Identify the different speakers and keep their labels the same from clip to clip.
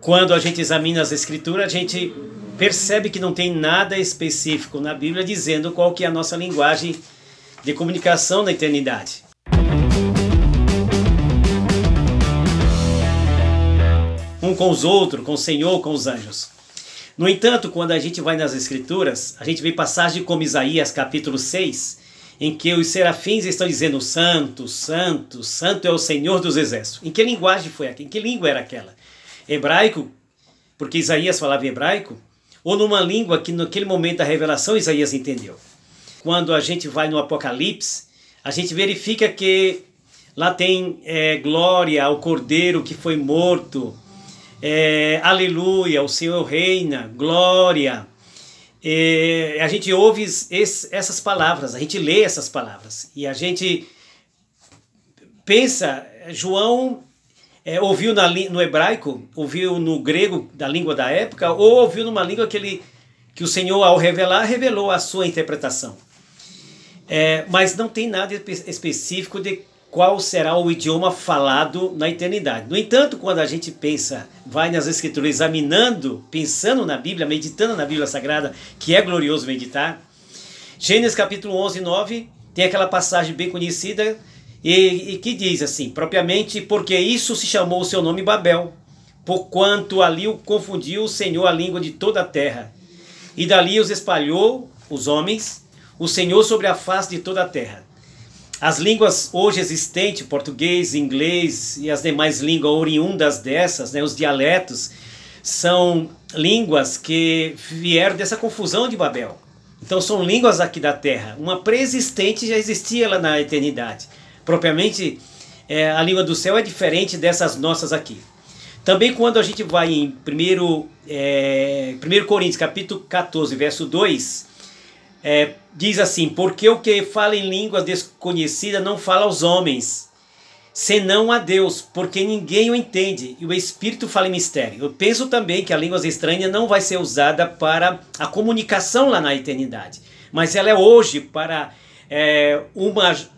Speaker 1: Quando a gente examina as Escrituras, a gente percebe que não tem nada específico na Bíblia dizendo qual que é a nossa linguagem de comunicação na eternidade. Um com os outros, com o Senhor, com os anjos. No entanto, quando a gente vai nas Escrituras, a gente vê passagem como Isaías capítulo 6, em que os serafins estão dizendo Santo, Santo, Santo é o Senhor dos Exércitos. Em que linguagem foi aquela? Em que língua era aquela? Hebraico, porque Isaías falava em hebraico, ou numa língua que naquele momento da revelação Isaías entendeu. Quando a gente vai no Apocalipse, a gente verifica que lá tem glória ao Cordeiro que foi morto, aleluia, o Senhor reina, glória. A gente ouve essas palavras, a gente lê essas palavras e a gente pensa, João ouviu no hebraico, ouviu no grego da língua da época, ou ouviu numa língua que o Senhor, ao revelar, revelou a sua interpretação. Mas não tem nada específico de qual será o idioma falado na eternidade. No entanto, quando a gente pensa, vai nas Escrituras examinando, pensando na Bíblia, meditando na Bíblia Sagrada, que é glorioso meditar, Gênesis capítulo 11, 9, tem aquela passagem bem conhecida, e que diz assim, propriamente, porque isso se chamou o seu nome Babel, porquanto ali o confundiu o Senhor a língua de toda a terra, e dali os espalhou, os homens, o Senhor sobre a face de toda a terra. As línguas hoje existentes, português, inglês e as demais línguas oriundas dessas, os dialetos, são línguas que vieram dessa confusão de Babel. Então são línguas aqui da terra. Uma pré-existente já existia lá na eternidade. Propriamente, a língua do céu é diferente dessas nossas aqui. Também quando a gente vai em 1 Coríntios capítulo 14, verso 2, diz assim, porque o que fala em línguas desconhecidas não fala aos homens, senão a Deus, porque ninguém o entende, e o Espírito fala em mistério. Eu penso também que a língua estranha não vai ser usada para a comunicação lá na eternidade, mas ela é hoje para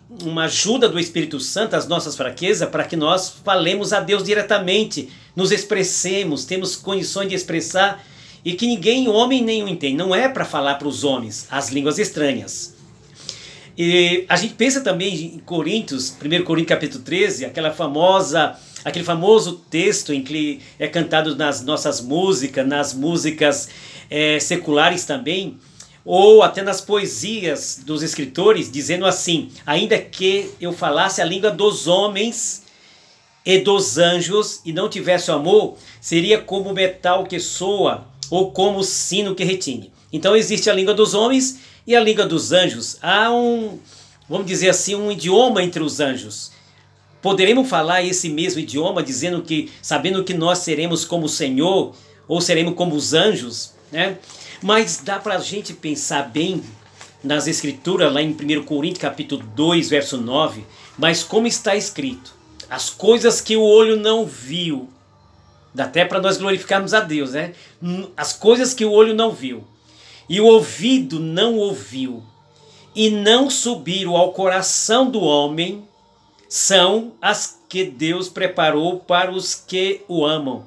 Speaker 1: uma ajuda do Espírito Santo às nossas fraquezas, para que nós falemos a Deus diretamente, nos expressemos, temos condições de expressar, e que ninguém, homem nenhum, entende. Não é para falar para os homens as línguas estranhas. E a gente pensa também em Coríntios, 1 Coríntios capítulo 13, aquele famoso texto em que é cantado nas nossas músicas, nas músicas seculares também, ou até nas poesias dos escritores, dizendo assim, ainda que eu falasse a língua dos homens e dos anjos e não tivesse o amor, seria como metal que soa, ou como sino que retine. Então existe a língua dos homens e a língua dos anjos. Há vamos dizer assim, um idioma entre os anjos. Poderemos falar esse mesmo idioma, sabendo que nós seremos como o Senhor, ou seremos como os anjos, né? Mas dá para a gente pensar bem nas Escrituras, lá em 1 Coríntios capítulo 2, verso 9, mas como está escrito, as coisas que o olho não viu, dá até para nós glorificarmos a Deus, né? As coisas que o olho não viu, e o ouvido não ouviu, e não subiram ao coração do homem, são as que Deus preparou para os que o amam.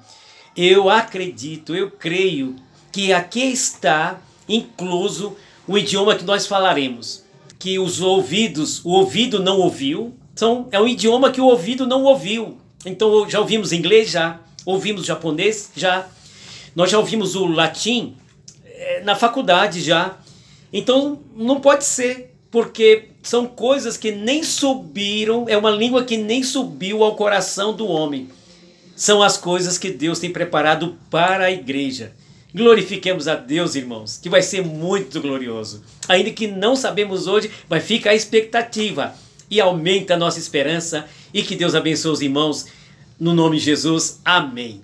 Speaker 1: Eu acredito, eu creio que aqui está incluso o idioma que nós falaremos, que o ouvido não ouviu, é um idioma que o ouvido não ouviu. Então já ouvimos inglês, já. Ouvimos japonês, já. Nós já ouvimos o latim na faculdade, já. Então não pode ser, porque são coisas que nem subiram, é uma língua que nem subiu ao coração do homem. São as coisas que Deus tem preparado para a igreja. Glorifiquemos a Deus, irmãos, que vai ser muito glorioso. Ainda que não sabemos hoje, vai ficar a expectativa e aumenta a nossa esperança, e que Deus abençoe os irmãos. No nome de Jesus, amém.